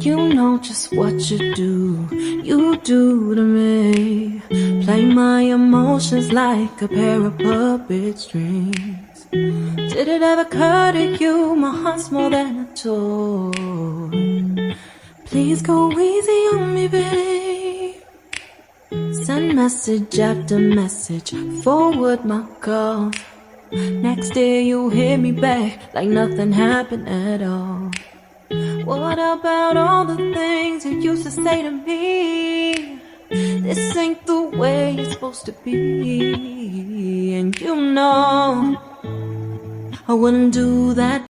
You know just what you do to me. Play my emotions like a pair of puppet strings. Did it ever occur to you my heart's more than a toy? Please go easy on me, babe. Send message after message, forward my calls. Next day you hit me back like nothing happened at all. What about all the things you used to say to me? This ain't the way it's supposed to be. And you know I wouldn't do that